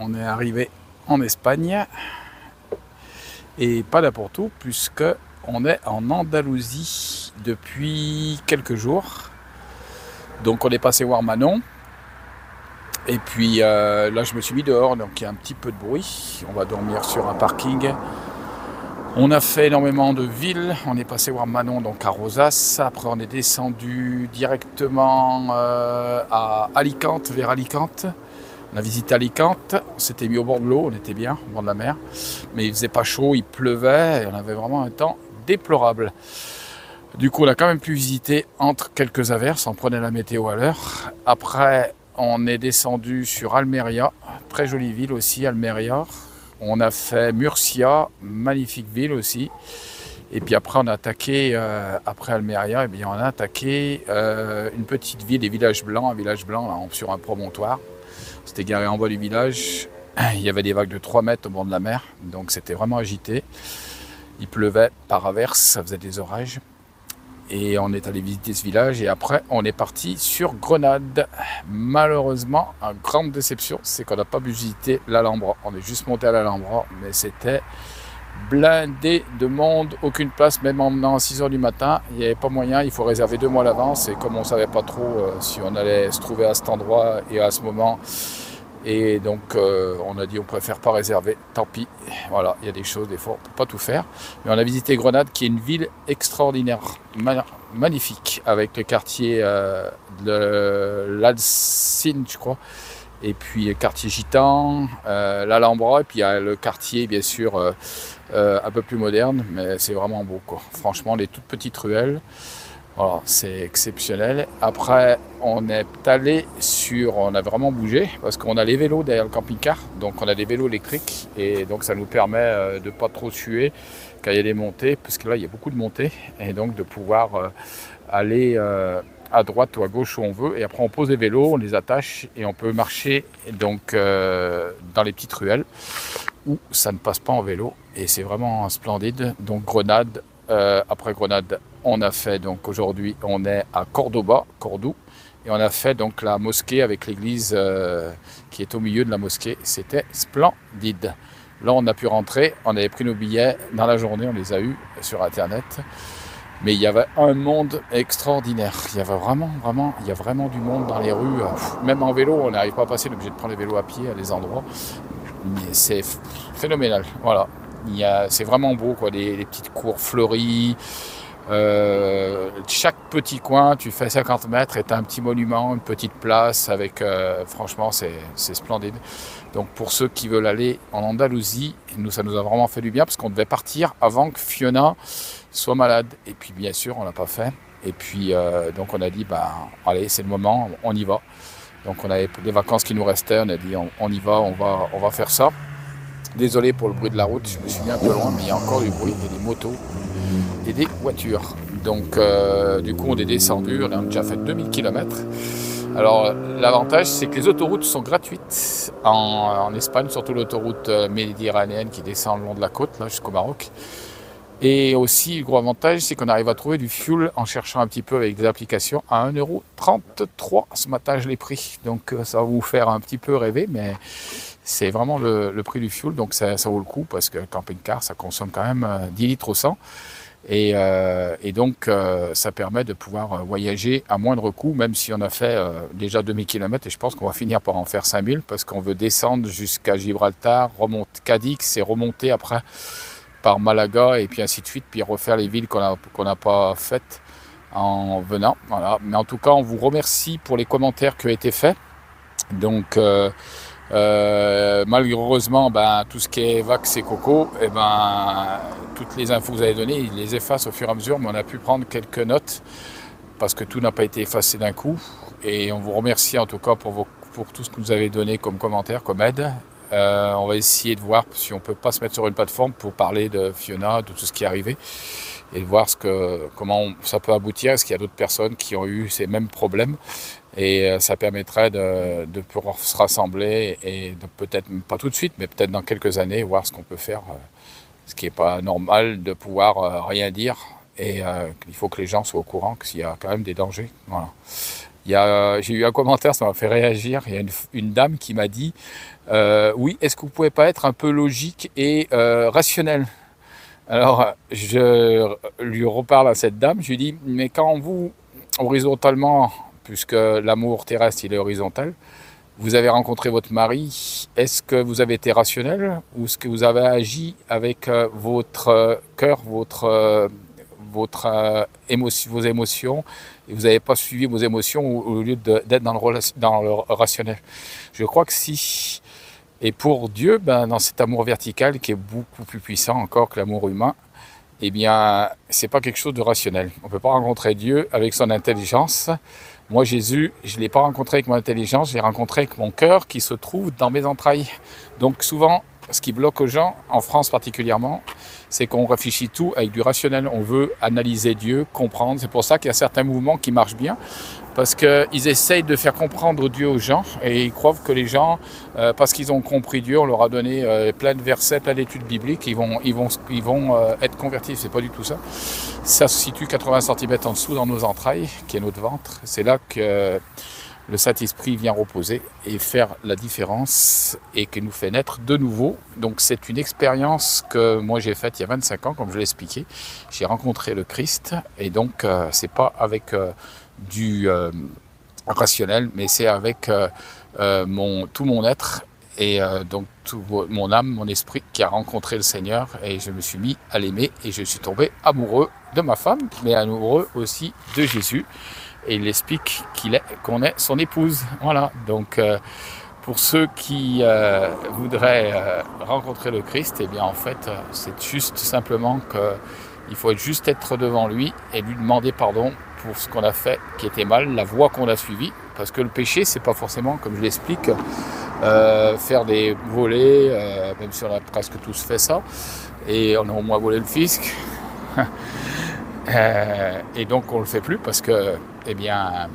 on est arrivé en Espagne et pas n'importe où puisque on est en Andalousie depuis quelques jours. Donc on est passé voir Manon et puis là je me suis mis dehors, donc il y a un petit peu de bruit. On va dormir sur un parking. On a fait énormément de villes. On est passé voir Manon donc à Rosas. Après on est descendu directement à Alicante, vers Alicante. On a visité Alicante, on s'était mis au bord de l'eau, on était bien, au bord de la mer. Mais il faisait pas chaud, il pleuvait, et on avait vraiment un temps déplorable. Du coup, on a quand même pu visiter entre quelques averses, on prenait la météo à l'heure. Après, on est descendu sur Almeria, très jolie ville aussi, Almeria. On a fait Murcia, magnifique ville aussi. Et puis après, on a attaqué, après Almeria, on a attaqué une petite ville, un village blanc là, sur un promontoire. C'était garé en bas du village. Il y avait des vagues de 3 mètres au bord de la mer, donc c'était vraiment agité. Il pleuvait par averse, ça faisait des orages. Et on est allé visiter ce village et après on est parti sur Grenade. Malheureusement, une grande déception, c'est qu'on n'a pas pu visiter l'Alhambra. On est juste monté à l'Alhambra, mais c'était blindé de monde, aucune place, même en venant à 6h du matin, il n'y avait pas moyen, il faut réserver 2 mois à l'avance et comme on ne savait pas trop si on allait se trouver à cet endroit et à ce moment, et donc on a dit on préfère pas réserver, tant pis, voilà, il y a des choses, des fois on ne peut pas tout faire, mais on a visité Grenade qui est une ville extraordinaire, magnifique, avec le quartier de l'Alcine je crois, et puis le quartier gitan, l'Alhambra, et puis il y a le quartier bien sûr un peu plus moderne, mais c'est vraiment beau quoi. Franchement, les toutes petites ruelles, voilà, c'est exceptionnel. Après, on a vraiment bougé parce qu'on a les vélos derrière le camping-car, donc on a des vélos électriques et donc ça nous permet de pas trop suer quand il y a des montées, parce que là il y a beaucoup de montées et donc de pouvoir aller à droite ou à gauche où on veut, et après on pose les vélos, on les attache et on peut marcher donc dans les petites ruelles où ça ne passe pas en vélo et c'est vraiment splendide. Donc Grenade, après Grenade on a fait, donc aujourd'hui on est à Cordoue, et on a fait donc la mosquée avec l'église qui est au milieu de la mosquée, c'était splendide. Là on a pu rentrer, on avait pris nos billets dans la journée, on les a eus sur internet. Mais il y avait un monde extraordinaire. Il y a vraiment du monde dans les rues. Même en vélo, on n'arrive pas à passer, on est obligé de prendre les vélos à pied à des endroits. Mais c'est phénoménal. Voilà. C'est vraiment beau, quoi. Les petites cours fleuries. Chaque petit coin, tu fais 50 mètres et tu as un petit monument, une petite place avec. Franchement, c'est splendide. Donc pour ceux qui veulent aller en Andalousie, ça nous a vraiment fait du bien parce qu'on devait partir avant que Fiona soit malade. Et puis bien sûr, on l'a pas fait. Et puis donc on a dit, allez, c'est le moment, on y va. Donc on avait des vacances qui nous restaient, on a dit, on y va, on va faire ça. Désolé pour le bruit de la route, je me suis mis un peu loin, mais il y a encore du bruit, il y a des motos et des voitures. Donc du coup on est descendu, on a déjà fait 2000 km. Alors l'avantage c'est que les autoroutes sont gratuites en Espagne, surtout l'autoroute méditerranéenne qui descend le long de la côte là, jusqu'au Maroc. Et aussi le gros avantage c'est qu'on arrive à trouver du fuel en cherchant un petit peu avec des applications à 1,33€. Ce matin je l'ai pris, donc ça va vous faire un petit peu rêver, mais c'est vraiment le prix du fuel, donc ça vaut le coup parce que le camping-car ça consomme quand même 10 litres au 100. Et donc ça permet de pouvoir voyager à moindre coût, même si on a fait déjà 2000 km, et je pense qu'on va finir par en faire 5000 parce qu'on veut descendre jusqu'à Gibraltar, remonter Cadix et remonter après par Malaga et puis ainsi de suite, puis refaire les villes qu'on n'a pas faites en venant. Voilà. Mais en tout cas, on vous remercie pour les commentaires qui ont été faits. Donc malheureusement, tout ce qui est Vax et Coco, toutes les infos que vous avez données, ils les effacent au fur et à mesure, mais on a pu prendre quelques notes parce que tout n'a pas été effacé d'un coup. Et on vous remercie en tout cas pour tout ce que vous avez donné comme commentaire, comme aide. On va essayer de voir si on peut pas se mettre sur une plateforme pour parler de Fiona, de tout ce qui est arrivé, et de voir comment ça peut aboutir. Est-ce qu'il y a d'autres personnes qui ont eu ces mêmes problèmes? Et ça permettrait de pouvoir se rassembler et de peut-être pas tout de suite, mais peut-être dans quelques années, voir ce qu'on peut faire. Ce qui n'est pas normal de pouvoir rien dire, et il faut que les gens soient au courant qu'il y a quand même des dangers. Voilà. J'ai eu un commentaire, ça m'a fait réagir. Il y a une dame qui m'a dit oui, est-ce que vous pouvez pas être un peu logique et rationnel? Alors, je lui reparle à cette dame, je lui dis, mais quand vous, horizontalement, puisque l'amour terrestre, il est horizontal, vous avez rencontré votre mari, est-ce que vous avez été rationnel ou est-ce que vous avez agi avec votre cœur, vos émotions, et vous n'avez pas suivi vos émotions au lieu d'être dans le rationnel? Je crois que si. Et pour Dieu, dans cet amour vertical qui est beaucoup plus puissant encore que l'amour humain, eh bien, c'est pas quelque chose de rationnel. On ne peut pas rencontrer Dieu avec son intelligence. Moi, Jésus, je ne l'ai pas rencontré avec mon intelligence, je l'ai rencontré avec mon cœur qui se trouve dans mes entrailles. Donc souvent, ce qui bloque aux gens, en France particulièrement, c'est qu'on réfléchit tout avec du rationnel. On veut analyser Dieu, comprendre. C'est pour ça qu'il y a certains mouvements qui marchent bien, parce qu'ils essayent de faire comprendre Dieu aux gens, et ils croient que les gens, parce qu'ils ont compris Dieu, on leur a donné plein de versets, plein d'études bibliques, ils vont être convertis. C'est pas du tout ça. Ça se situe 80 cm en dessous dans nos entrailles, qui est notre ventre. C'est là que le Saint-Esprit vient reposer et faire la différence et qui nous fait naître de nouveau. Donc c'est une expérience que moi j'ai faite il y a 25 ans, comme je l'ai expliqué. J'ai rencontré le Christ, et donc c'est pas avec du rationnel, mais c'est avec tout mon être, et donc tout mon âme, mon esprit qui a rencontré le Seigneur, et je me suis mis à l'aimer et je suis tombé amoureux de ma femme, mais amoureux aussi de Jésus. Et il explique qu'on est son épouse. Voilà. Donc pour ceux qui voudraient rencontrer le Christ, eh bien en fait c'est juste simplement qu'il faut juste être devant lui et lui demander pardon pour ce qu'on a fait qui était mal, la voie qu'on a suivie, parce que le péché, c'est pas forcément, comme je l'explique, faire des volets, même si on a presque tous fait ça, et on a au moins volé le fisc. Et donc on le fait plus parce que, eh bien,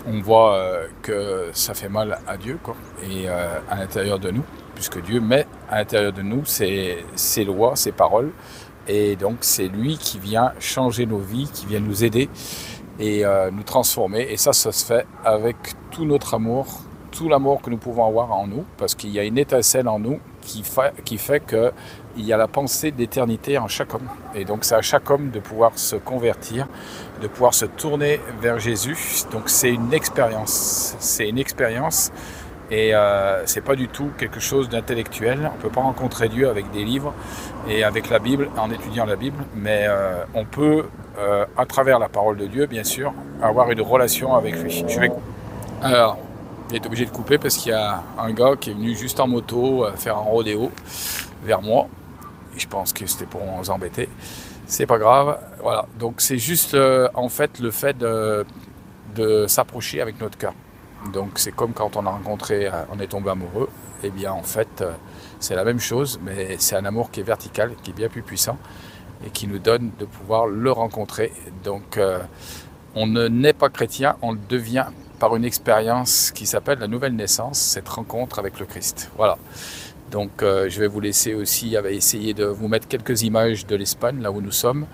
on voit que ça fait mal à Dieu, quoi, et à l'intérieur de nous, puisque Dieu met à l'intérieur de nous ses lois, ses paroles, et donc c'est lui qui vient changer nos vies, qui vient nous aider et nous transformer. Et ça se fait avec tout notre amour, tout l'amour que nous pouvons avoir en nous, parce qu'il y a une étincelle en nous qui fait qu'il y a la pensée d'éternité en chaque homme. Et donc c'est à chaque homme de pouvoir se convertir, de pouvoir se tourner vers Jésus. Donc c'est une expérience. C'est une expérience. Et c'est pas du tout quelque chose d'intellectuel. On peut pas rencontrer Dieu avec des livres et avec la Bible, en étudiant la Bible, mais on peut, à travers la parole de Dieu, bien sûr, avoir une relation avec lui. Alors, j'ai été obligé de couper parce qu'il y a un gars qui est venu juste en moto faire un rodéo vers moi. Et je pense que c'était pour nous embêter. C'est pas grave. Voilà. Donc c'est juste en fait le fait de s'approcher avec notre cœur. Donc c'est comme quand on a rencontré, on est tombé amoureux. Eh bien en fait c'est la même chose, mais c'est un amour qui est vertical, qui est bien plus puissant et qui nous donne de pouvoir le rencontrer. Donc on ne naît pas chrétien, on le devient par une expérience qui s'appelle la nouvelle naissance, cette rencontre avec le Christ. Voilà. Donc je vais vous laisser aussi essayer de vous mettre quelques images de l'Espagne, là où nous sommes,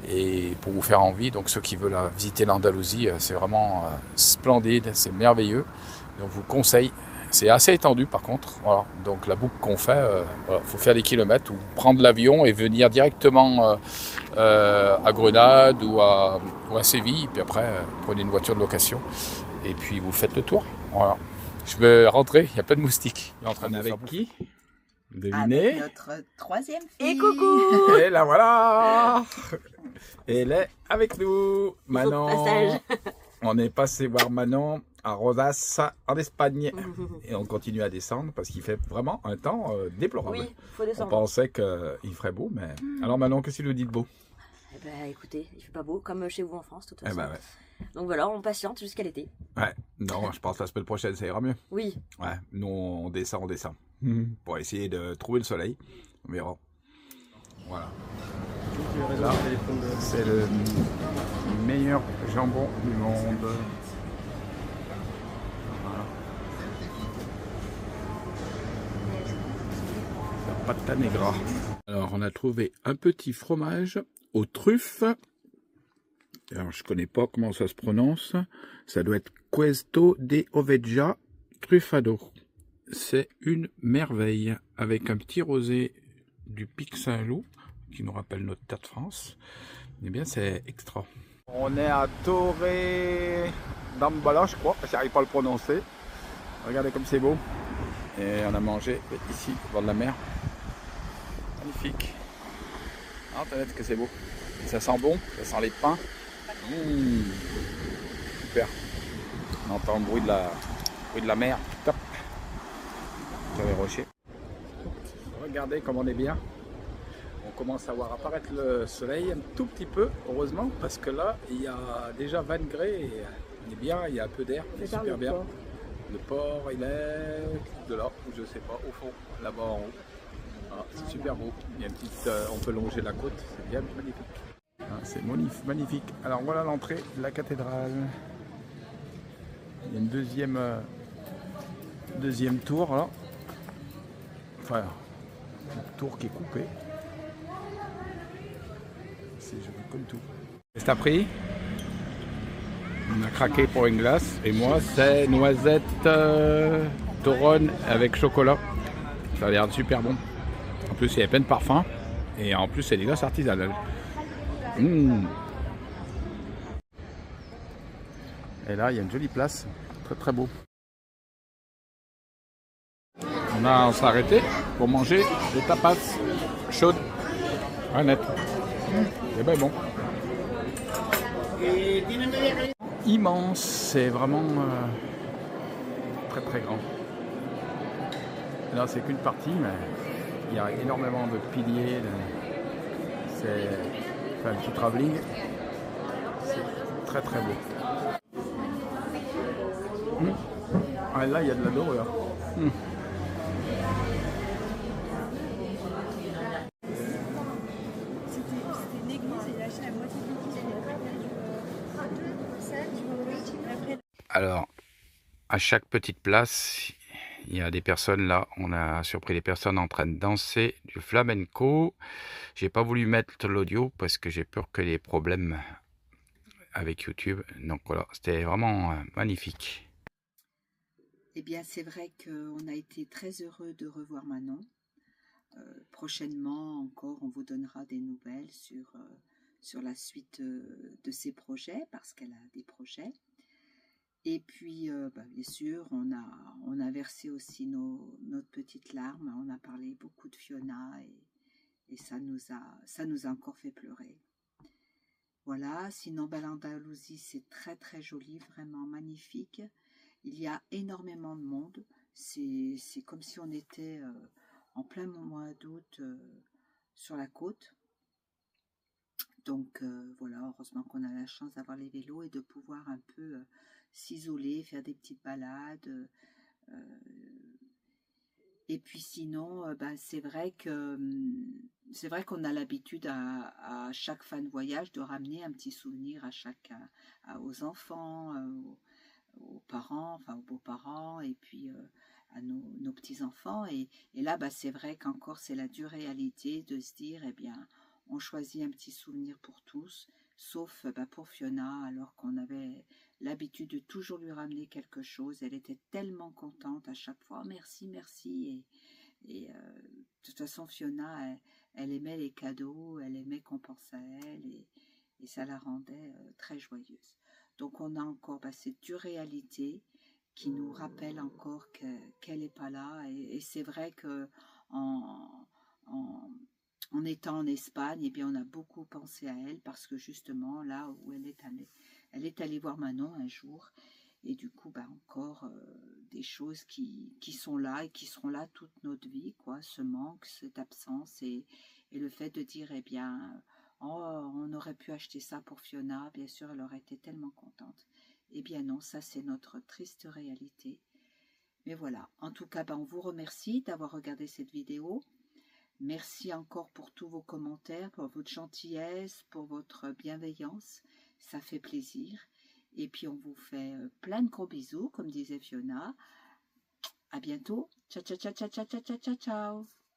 et pour vous faire envie. Donc ceux qui veulent visiter l'Andalousie, c'est vraiment splendide, c'est merveilleux. Donc je vous conseille. C'est assez étendu par contre. Voilà. Donc la boucle qu'on fait, faut faire des kilomètres ou prendre l'avion et venir directement à Grenade ou à Séville. Et puis après, prenez une voiture de location et puis vous faites le tour. Voilà. Je vais rentrer, il y a plein de moustiques. Il est en train de avec qui? Devinez. Avec notre troisième fille. Et coucou. Et la voilà. Elle est avec nous. Manon. On est passé voir Manon à Rosas, en Espagne. Et on continue à descendre parce qu'il fait vraiment un temps déplorable. Oui, faut descendre. On pensait qu'il ferait beau, mais... Alors Manon, qu'est-ce qu'il nous dit de beau? Eh ben, écoutez, il fait pas beau, comme chez vous en France, de toute façon. Eh ben, ouais. Donc voilà, on patiente jusqu'à l'été. Ouais, non, je pense que la semaine prochaine, ça ira mieux. Oui. Ouais, nous, on descend. Pour essayer de trouver le soleil. On verra. Voilà. Là, c'est le meilleur jambon du monde. Voilà. La pâte negra. Alors, on a trouvé un petit fromage aux truffes Alors, je connais pas comment ça se prononce. Ça doit être Questo de Oveggia Truffado. C'est une merveille, avec un petit rosé du Pic Saint-Loup, qui nous rappelle notre terre de France. Eh bien, c'est extra. On est à Torre d'Ambala, je crois. J'arrive pas à le prononcer. Regardez comme c'est beau. Et on a mangé ici, au bord de la mer. Magnifique. Ah, t'as que c'est beau. Ça sent bon, ça sent les pins. Super. On entend le bruit de la mer. Top. Sur les rochers. Regardez comme on est bien. On commence à voir apparaître le soleil un tout petit peu, heureusement, parce que là, il y a déjà 20 degrés et on est bien, il y a un peu d'air, c'est super bien. Le port, il est de là, je sais pas, au fond, là-bas en haut. Ah, c'est super beau. Il y a une petite, on peut longer la côte, c'est bien magnifique. Ah, c'est magnifique. Alors voilà l'entrée de la cathédrale. Il y a une deuxième tour là. Enfin, une tour qui est coupée. C'est joli comme tout. Qu'est-ce que t'as pris? On a craqué pour une glace. Et moi, c'est noisette Toronne avec chocolat. Ça a l'air super bon. En plus, il y a plein de parfums. Et en plus, c'est des glaces artisanales. Et là, il y a une jolie place. Très très beau. On s'est arrêté pour manger des tapas chaudes. Honnête. C'est bien bon. Immense, c'est vraiment très très grand. Là, c'est qu'une partie, mais il y a énormément de piliers. C'est un petit travelling. C'est très très beau. Ah, là, il y a de la dorure. Alors, à chaque petite place, il y a des personnes là. On a surpris des personnes en train de danser du flamenco. J'ai pas voulu mettre l'audio parce que j'ai peur qu'il y ait des problèmes avec YouTube. Donc voilà, c'était vraiment magnifique. Eh bien, c'est vrai qu'on a été très heureux de revoir Manon. Prochainement encore, on vous donnera des nouvelles sur la suite de ses projets, parce qu'elle a des projets. Et puis, bien sûr, on a versé aussi notre petite larme. On a parlé beaucoup de Fiona et ça nous a encore fait pleurer. Voilà, sinon, l'Andalousie, c'est très très joli, vraiment magnifique. Il y a énormément de monde. C'est comme si on était en plein mois d'août sur la côte. Donc voilà, heureusement qu'on a la chance d'avoir les vélos et de pouvoir un peu s'isoler, faire des petites balades. Et puis sinon, c'est vrai qu'on a l'habitude à chaque fin de voyage de ramener un petit souvenir aux enfants, aux parents, enfin aux beaux-parents, et puis à nos petits-enfants. Et là, c'est vrai qu'encore c'est la dure réalité de se dire, eh bien, on choisit un petit souvenir pour tous, sauf pour Fiona, alors qu'on avait l'habitude de toujours lui ramener quelque chose. Elle était tellement contente à chaque fois, merci, merci. Et de toute façon, Fiona, elle aimait les cadeaux, elle aimait qu'on pense à elle, et ça la rendait très joyeuse. Donc on a encore cette dure réalité qui nous rappelle encore qu'elle n'est pas là. Et c'est vrai que en étant en Espagne, eh bien, on a beaucoup pensé à elle, parce que justement, là où elle est allée voir Manon un jour. Et du coup, encore des choses qui sont là et qui seront là toute notre vie, quoi. Ce manque, cette absence et le fait de dire, eh bien, oh, on aurait pu acheter ça pour Fiona. Bien sûr, elle aurait été tellement contente. Eh bien non, ça c'est notre triste réalité. Mais voilà, en tout cas, on vous remercie d'avoir regardé cette vidéo. Merci encore pour tous vos commentaires, pour votre gentillesse, pour votre bienveillance. Ça fait plaisir. Et puis, on vous fait plein de gros bisous, comme disait Fiona. À bientôt. Ciao, ciao, ciao, ciao, ciao, ciao, ciao, ciao.